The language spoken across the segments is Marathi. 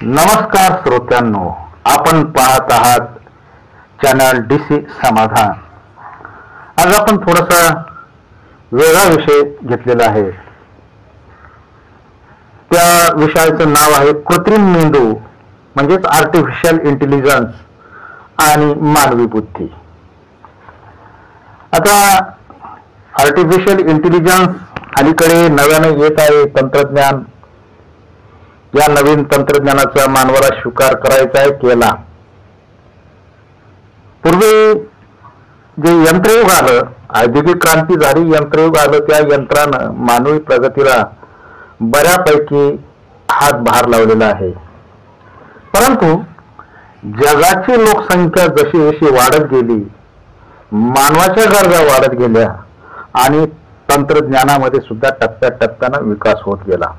नमस्कार श्रोत्यांनो, आपण पाहत आहात चॅनल डीसी समाधान. आज आपण थोडासा वेगळा विषय घेतलेला आहे. त्या विषयाचं नाव आहे कृत्रिम मेंदू म्हणजेच आर्टिफिशियल इंटेलिजन्स आणि मानवी बुद्धी. आता आर्टिफिशियल इंटेलिजन्स अलीकडे नव्याने येत आहे तंत्रज्ञान. या नवीन तंत्रज्ञानाचा मानवाला स्वीकार करायचा आहे केला. पूर्वी जे यंत्रयुग आलं, औद्योगिक क्रांती झाली, यंत्रयुग आलं, त्या यंत्रानं मानवी प्रगतीला बऱ्यापैकी हातभार लावलेला आहे. परंतु जगाची लोकसंख्या जशी जशी वाढत गेली, मानवाच्या गरजा वाढत गेल्या आणि तंत्रज्ञानामध्ये सुद्धा टप्प्याटप्प्यानं विकास होत गेला.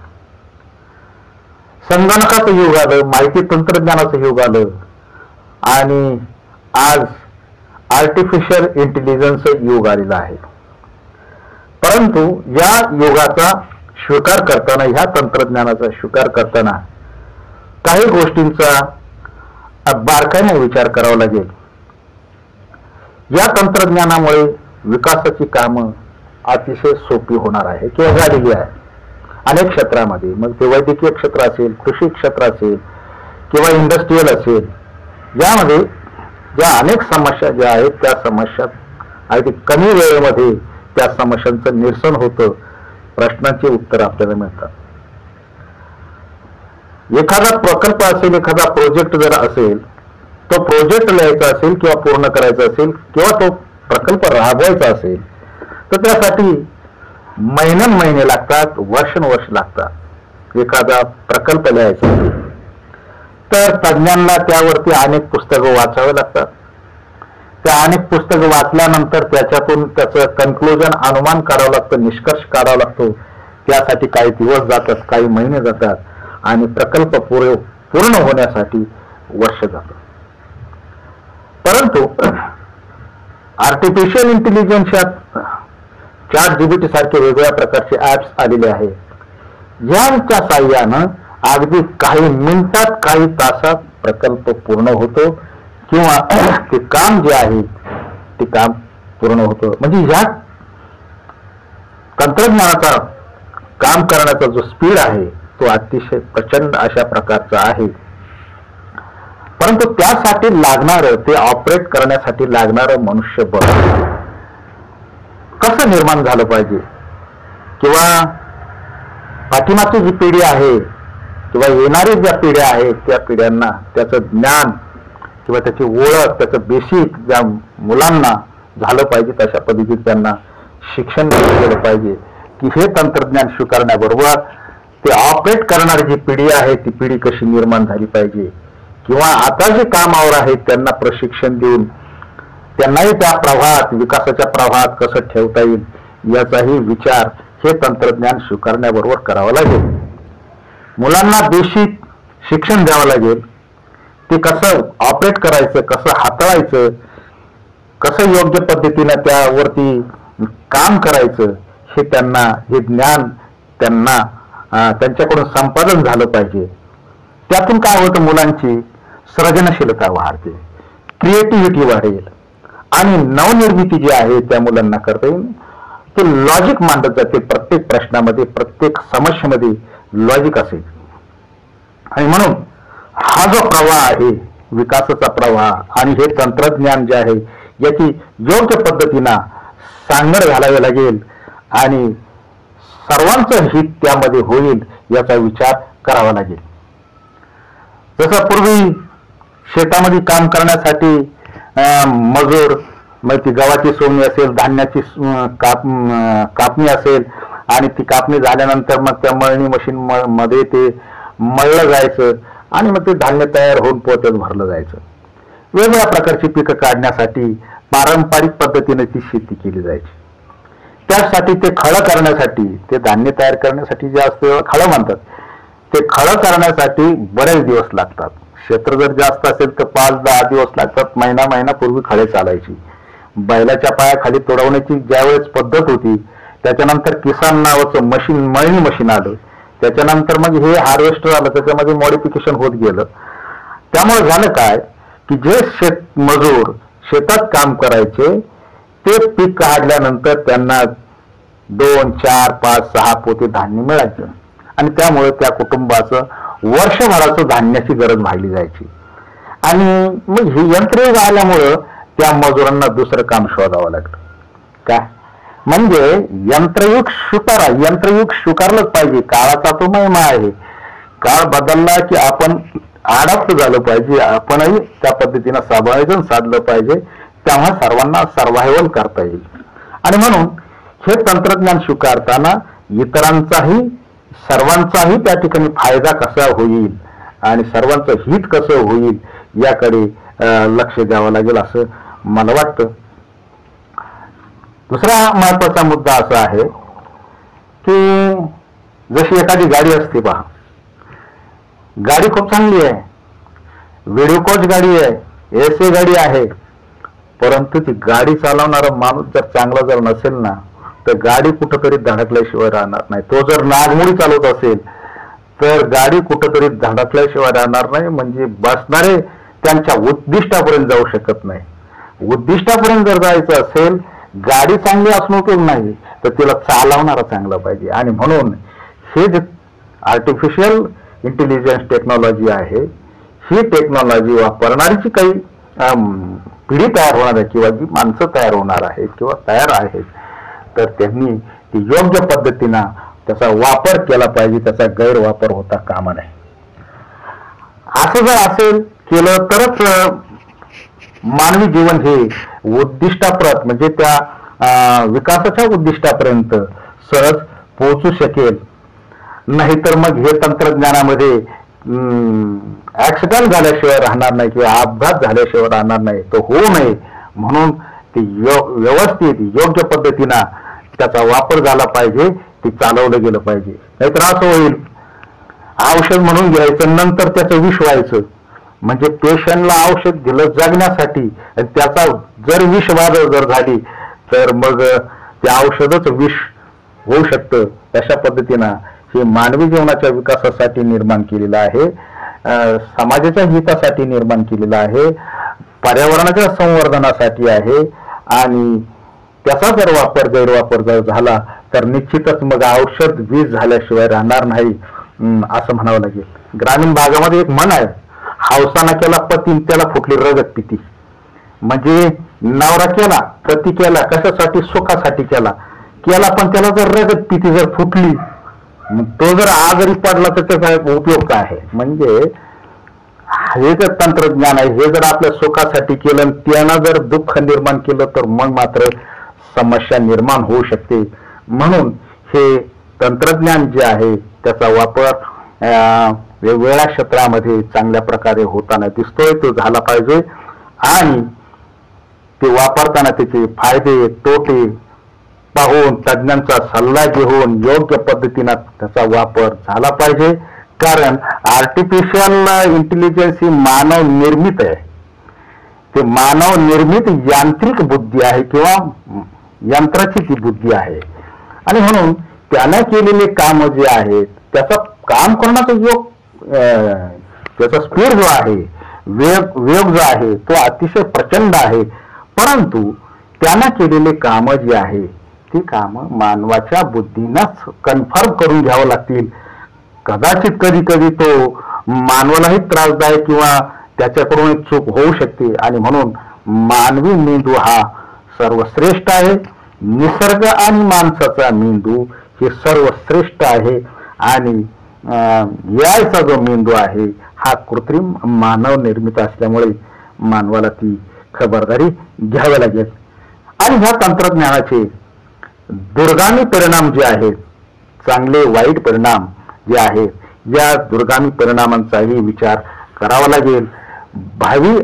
संगणकाचं युग आलं, माहिती तंत्रज्ञानाचं युग आलं आणि आज आर्टिफिशियल इंटेलिजन्सचं युग आलेलं आहे. परंतु या युगाचा स्वीकार करताना, ह्या तंत्रज्ञानाचा स्वीकार करताना काही गोष्टींचा बारकाईने विचार करावा लागेल. या तंत्रज्ञानामुळे विकासाची कामं अतिशय सोपी होणार आहे किंवा झालेली आहे अनेक क्षेत्रामध्ये. मग ते वैद्यकीय क्षेत्र असेल, कृषी क्षेत्र असेल किंवा इंडस्ट्रीयल असेल. यामध्ये ज्या अनेक समस्या ज्या आहेत त्या समस्या अगदी कमी वेळेमध्ये त्या समस्यांचं निरसन होतं, प्रश्नांची उत्तर आपल्याला मिळतात. एखादा प्रकल्प असेल, एखादा प्रोजेक्ट जर असेल, तो प्रोजेक्ट लिहायचा असेल किंवा पूर्ण करायचा असेल किंवा तो प्रकल्प राबवायचा असेल तर त्यासाठी महिने लागतात, वर्ष लागतात. एखादा प्रकल्प लिहायचा असेल तर तज्ञांना त्यावरती अनेक पुस्तकं वाचावे लागतात. त्या अनेक पुस्तकं वाचल्यानंतर त्याच्यातून त्याचं कन्क्लुजन, अनुमान काढावं लागतं, निष्कर्ष काढावा लागतो. त्यासाठी काही दिवस जातात, काही महिने जातात आणि प्रकल्प पूर्ण होण्यासाठी वर्ष जातं. परंतु आर्टिफिशियल इंटेलिजन्सच्या ChatGPT सारखे वेगवेगळ्या प्रकारचे ऍप्स आलेले आहेत. यांच्या साह्यानं अगदी काही मिनिटात, काही तासात प्रकल्प पूर्ण होतो किंवा ते काम जे आहे ते काम पूर्ण होतं. म्हणजे ह्या तंत्रज्ञानाचा काम करण्याचा जो स्पीड आहे तो अतिशय प्रचंड अशा प्रकारचा आहे. परंतु त्यासाठी लागणारं, ते ऑपरेट करण्यासाठी लागणारं मनुष्यबळ कसं निर्माण झालं पाहिजे किंवा पाठीमागची जी पिढी आहे किंवा येणारी ज्या पिढ्या आहेत त्या पिढ्यांना त्याचं ज्ञान किंवा त्याची ओळख, त्याचं बेसिक ज्या मुलांना झालं पाहिजे तशा पद्धतीत त्यांना शिक्षण दिलं गेलं पाहिजे की हे तंत्रज्ञान स्वीकारण्याबरोबर ते ऑपरेट करणारी जी पिढी आहे ती पिढी कशी निर्माण झाली पाहिजे किंवा आता जे कामावर आहेत त्यांना प्रशिक्षण देऊन त्यांनाही त्या प्रवाहात, विकासाच्या प्रवाहात कसं ठेवता येईल याचाही विचार हे तंत्रज्ञान स्वीकारण्याबरोबर करावा लागेल. मुलांना बेसिक शिक्षण द्यावं लागेल. ते कसं ऑपरेट करायचं, कसं हाताळायचं, कसं योग्य पद्धतीनं त्यावरती काम करायचं हे त्यांना, हे ज्ञान त्यांना त्यांच्याकडून संपादन झालं पाहिजे. त्यातून काय होतं, मुलांची सृजनशीलता वाढते, क्रिएटिव्हिटी वाढेल आणि नवनिर्मिती जी आहे त्या मुलांना करता येईल. ते लॉजिक मांडत जाते. प्रत्येक प्रश्नामध्ये, प्रत्येक समस्येमध्ये लॉजिक असेल. आणि म्हणून हा जो प्रवाह आहे, विकासाचा प्रवाह, आणि हे तंत्रज्ञान जे आहे याची योग्य पद्धतीनं सांगड घालावी लागेल आणि सर्वांचं हित त्यामध्ये होईल याचा विचार करावा लागेल. जसं पूर्वी शेतामध्ये काम करण्यासाठी मजूर, मग ती गव्हाची सोंगणी असेल, धान्याची कापणी असेल आणि ती कापणी झाल्यानंतर मग त्या मळणी मशीन मध्ये ते मळलं जायचं आणि मग ते धान्य तयार होऊन पोत्यात भरलं जायचं. वेगवेगळ्या प्रकारची पिकं काढण्यासाठी पारंपरिक पद्धतीने ती शेती केली जायची. त्यासाठी ते खळं करण्यासाठी, ते धान्य तयार करण्यासाठी जे असतं खळं म्हणतात, ते खळं करण्यासाठी बरेच दिवस लागतात. क्षेत्र जर जास्त असेल तर 5-10 दिवस लागतात. महिना पूर्वी खळे चालायची. बैलाच्या पायाखाली तोडवण्याची ज्यावेळेस पद्धत होती त्याच्यानंतर किसान नावाचं मशीन, मळणी मशीन आलं. त्याच्यानंतर मग हे हार्वेस्टर आलं, त्याच्यामध्ये मॉडिफिकेशन होत गेलं. त्यामुळे झालं काय की जे मजूर शेतात काम करायचे ते पीक काढल्यानंतर त्यांना 2, 4, 5, 6 पोते धान्य मिळायचं आणि त्यामुळे त्या कुटुंबाचं वर्षभराचं धान्याची गरज भागली जायची. आणि मग हे यंत्रयुग आल्यामुळं त्या मजुरांना दुसरं काम शोधावं लागलं. काय म्हणजे यंत्रयुग स्वीकारलंच पाहिजे. काळाचा तो महिमा आहे. काळ बदलला की आपण अडॉप्ट झालं पाहिजे, आपणही त्या पद्धतीनं समायोजन साधलं पाहिजे. तेव्हा सर्वांना सर्व्हायव्हल करता येईल. आणि म्हणून हे तंत्रज्ञान स्वीकारताना इतरांचाही सर्वांचाही त्या ठिकाणी फायदा कसा होईल आणि सर्वांचं हित कसं होईल याकडे लक्ष द्यावं लागेल असं मला वाटतं. दुसरा महत्वाचा मुद्दा असा आहे की जशी एखादी गाडी असते पहा, गाडी खूप चांगली आहे, व्हिडिओ कोच गाडी आहे, एसी गाडी आहे, परंतु ती गाडी चालवणारा माणूस जर चांगला जर नसेल ना तर गाडी कुठंतरी धडकल्याशिवाय राहणार नाही. तो जर नागमोडी चालवत असेल तर गाडी कुठंतरी धडकल्याशिवाय राहणार नाही. म्हणजे बसणारे त्यांच्या उद्दिष्टापर्यंत जाऊ शकत नाही. उद्दिष्टापर्यंत जर जायचं असेल, गाडी चांगली असणं उपयोग नाही तर तिला चालवणारा चांगला पाहिजे. आणि म्हणून हे जे आर्टिफिशियल इंटेलिजन्स टेक्नॉलॉजी आहे, ही टेक्नॉलॉजी वापरणारीची काही पिढी तयार होणार आहे किंवा जी माणसं तयार होणार आहेत किंवा तयार आहेत, तर त्यांनी ती योग्य पद्धतीनं त्याचा वापर केला पाहिजे. त्याचा गैरवापर होता कामा नये. असं जर असेल केलं तरच मानवी जीवन हे उद्दिष्टाप्रत म्हणजे त्या विकासाच्या उद्दिष्टापर्यंत सहज पोहोचू शकेल. नाहीतर मग हे तंत्रज्ञानामध्ये ऍक्सिडेंट झाल्याशिवाय राहणार नाही किंवा अपघात झाल्याशिवाय राहणार नाही. तो होऊ नये म्हणून ती व्यवस्थित योग्य पद्धतीनं त्याचा वापर झाला पाहिजे, ती चालवलं गेलं पाहिजे. नाहीतर असं होईल, औषध म्हणून घ्यायचं नंतर त्याचं विष व्हायचं. म्हणजे पेशंटला औषध दिलं जगण्यासाठी आणि त्याचा जर विषबाधा जर झाली तर मग ते औषधच विष होऊ शकतं. तशा पद्धतीनं हे मानवी जीवनाच्या विकासासाठी निर्माण केलेलं आहे, समाजाच्या हितासाठी निर्माण केलेलं आहे, पर्यावरणाच्या संवर्धनासाठी आहे. आणि त्याचा जर वापर गैरवापर जर झाला तर निश्चितच मग औषध विष झाल्याशिवाय राहणार नाही असं म्हणावं लागेल. ग्रामीण भागामध्ये एक म्हण आहे, हौसाना केला पती त्याला फुटली रगत पिती. म्हणजे नवरा केला, पती केला, कशासाठी? सुखासाठी केला, पण त्याला जर रगत पिती जर फुटली, तो जर आजारी पडला तर त्याचा उपयोग काय आहे? म्हणजे हे जर तंत्रज्ञान आहे, हे जर आपल्या सुखासाठी केलं, त्यानं जर दुःख निर्माण केलं तर मग मात्र समस्या निर्माण होऊ शकते. म्हणून हे तंत्रज्ञान जे आहे त्याचा वापर वेगवेगळ्या क्षेत्रामध्ये चांगल्या प्रकारे होताना दिसतोय, तो झाला पाहिजे. आणि ते वापरताना त्याचे फायदे तोटे पाहून तज्ञांचा सल्ला घेऊन योग्य पद्धतीनं त्याचा वापर झाला पाहिजे. कारण आर्टिफिशियल इंटेलिजन्स ही मानव निर्मित आहे. ते मानव निर्मित यांत्रिक बुद्धी आहे किंवा यंत्राची ती बुद्धी आहे. आणि म्हणून त्याने केलेले काम जे आहेत त्याचा काम करण्याचा योग त्याचा स्पीड जो आहे, वेग जो आहे तो अतिशय प्रचंड आहे. परंतु त्याने केलेले काम जे आहे ती काम मानवाच्या बुद्धीनंच कन्फर्म करून घ्यावं लागतील. कदाचित कधी कधी तो मानवालाही त्रासदायक किंवा त्याच्याकडून एक चूक होऊ शकते. आणि म्हणून मानवी मेंदू हा सर्वश्रेष्ठ आहे. निसर्ग आणि माणसाचा मेंदू हे सर्वश्रेष्ठ आहे. आणि याचा जो मेंदू आहे हा कृत्रिम मानव निर्मित असल्यामुळे मानवाला ती खबरदारी घ्यावी लागेल. आणि ह्या तंत्रज्ञानाचे दुर्गामी परिणाम जे आहेत, चांगले वाईट परिणाम जे आहेत, या दुर्गामी परिणामांचाही विचार करावा लागेल. भावी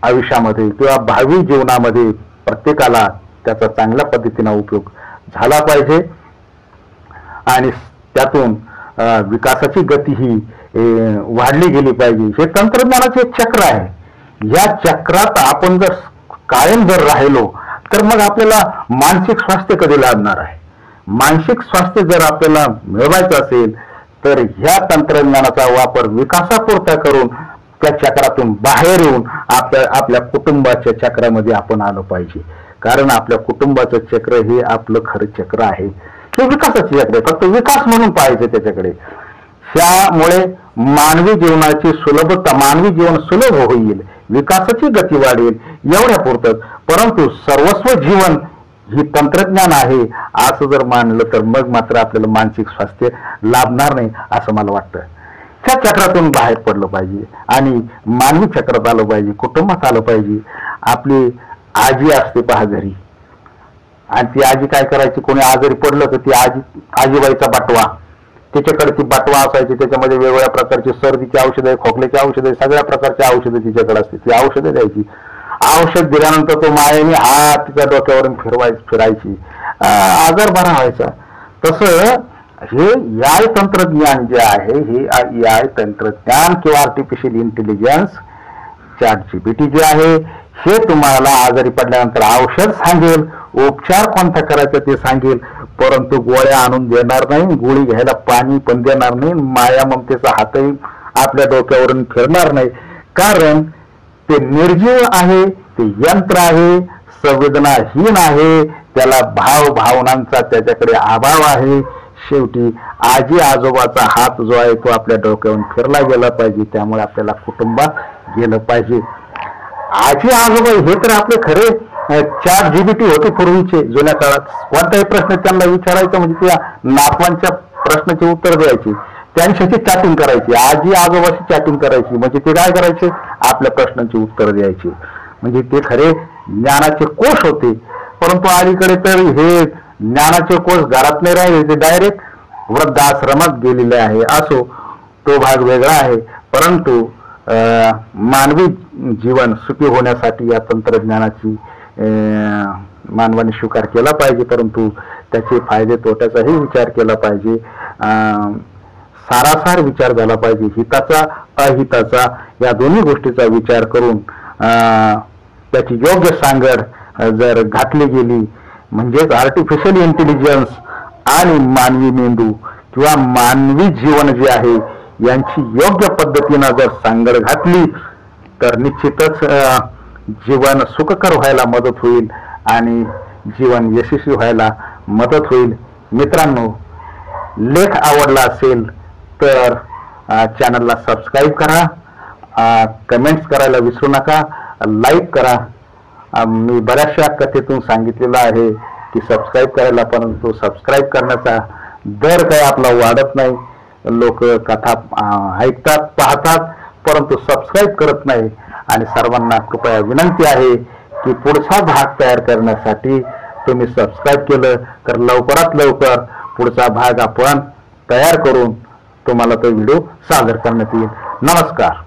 आयुष्यामध्ये किंवा भावी जीवनामध्ये प्रत्येकाला त्याचा चांगल्या पद्धतीने उपयोग झाला पाहिजे. आणि त्यातून विकासाची गती ही वाढली गेली पाहिजे. हे तंत्रज्ञानाचे एक चक्र आहे. या चक्रात आपण जर कायम जर राहिलो तर मग आपल्याला मानसिक स्वास्थ्य कधी लाभणार आहे? मानसिक स्वास्थ्य जर आपल्याला मिळवायचं असेल तर ह्या तंत्रज्ञानाचा वापर विकासापुरता करून त्या चक्रातून बाहेर येऊन आपल्या कुटुंबाच्या चक्रामध्ये आपण आलो पाहिजे. कारण आपल्या कुटुंबाचं चक्र हे आपलं खरं चक्र आहे, हे विकासाचे चक्र आहे. फक्त विकास म्हणून पाहायचे त्याच्याकडे. त्यामुळे मानवी जीवनाची सुलभता, मानवी जीवन सुलभ होईल, विकासाची गती वाढेल एवढ्या पुरतच. परंतु सर्वस्व जीवन ही तंत्रज्ञान आहे असं जर मानलं तर मग मात्र आपल्याला मानसिक स्वास्थ्य लाभणार नाही असं मला वाटतं. त्या चक्रातून बाहेर पडलं पाहिजे आणि मानवी चक्रात आलं पाहिजे, कुटुंबात आलं पाहिजे. आपली आजी असते पहा घरी, आणि ती आजी काय करायची, कोणी आजारी पडलं तर ती आजीबाईचा बाटवा, तिच्याकडे ती बाटवा असायची, त्याच्यामध्ये वेगवेगळ्या प्रकारची सर्दीची औषधं, खोकल्याची औषधं, सगळ्या प्रकारची औषधं तिच्याकडे असते. ती औषधं द्यायची. औषध दिल्यानंतर तो मायेने हात तिच्या डोक्यावरून फिरायची, आजार बरा व्हायचा. तसं हे AI तंत्रज्ञान जे आहे, हे AI तंत्रज्ञान किंवा आर्टिफिशियल इंटेलिजन्स, ChatGPT जे आहे, हे तुम्हाला आजारी पडल्यानंतर औषध सांगेल, उपचार कोणता करायचा ते सांगेल, परंतु गोळ्या आणून देणार नाही, गोळी घ्यायला पाणी पण देणार नाही, माया ममतेचा हातही आपल्या डोक्यावरून फिरणार नाही. कारण ते निर्जीव आहे, ते यंत्र आहे, संवेदनाहीन आहे, त्याला भावनांचा त्याच्याकडे अभाव आहे. शेवटी आजी आजोबाचा हात जो आहे तो आपल्या डोक्यावरून फिरला गेला पाहिजे. त्यामुळे आपल्याला कुटुंबात गेलं पाहिजे. आजी आजोबा हे तर आपले खरे ChatGPT होते पूर्वीचे, जुन्या काळात. कोणताही प्रश्न त्यांना विचारायचा म्हणजे त्या नातवांच्या प्रश्नाचे उत्तर द्यायचे, त्यांच्याशी चॅटिंग करायची, आजी आजोबाशी चॅटिंग करायची. म्हणजे ते काय करायचे, आपल्या प्रश्नांची उत्तर द्यायची. म्हणजे ते खरे ज्ञानाचे कोश होते. परंतु अलीकडे तर हे ज्ञानाचे कोश घरात नाही राहिले, ते डायरेक्ट वृद्धाश्रमात गेलेले आहे. असो, तो भाग वेगळा आहे. परंतु मानवी जीवन सुखी होण्यासाठी या तंत्रज्ञानाची मानवाने स्वीकार केला पाहिजे, परंतु त्याचे फायदे तोट्याचाही विचार केला पाहिजे. सारासार विचार झाला पाहिजे. हिताचा अहिताचा या दोन्ही गोष्टीचा विचार करून त्याची योग्य सांगड जर घातली गेली, म्हणजेच आर्टिफिशियल इंटेलिजन्स आणि मानवी मेंदू किंवा मानवी जीवन जे आहे यांची योग्य पद्धतीनं जर सांगड घातली तर निश्चितच जीवन सुखकर व्हायला मदत होईल आणि जीवन यशस्वी व्हायला मदत होईल. मित्रांनो, लेख आवडला असेल तर चॅनलला सबस्क्राईब करा, कमेंट्स करायला विसरू नका, लाईक करा. मी बऱ्याचशा कथेतून सांगितलेलं आहे की सबस्क्राईब करायला, परंतु सबस्क्राईब करण्याचा दर काही आपला वाढत नाही. लोक कथा ऐकतात, पाहतात, परंतु सबस्क्राईब करत नाही. आणि सर्वांना कृपया विनंती आहे की पुढचा भाग तयार करण्यासाठी तुम्ही सबस्क्राईब केलं तर लवकरात लवकर पुढचा भाग आपण तयार करून तुम्हाला तो व्हिडिओ सादर करण्यात येईल. नमस्कार.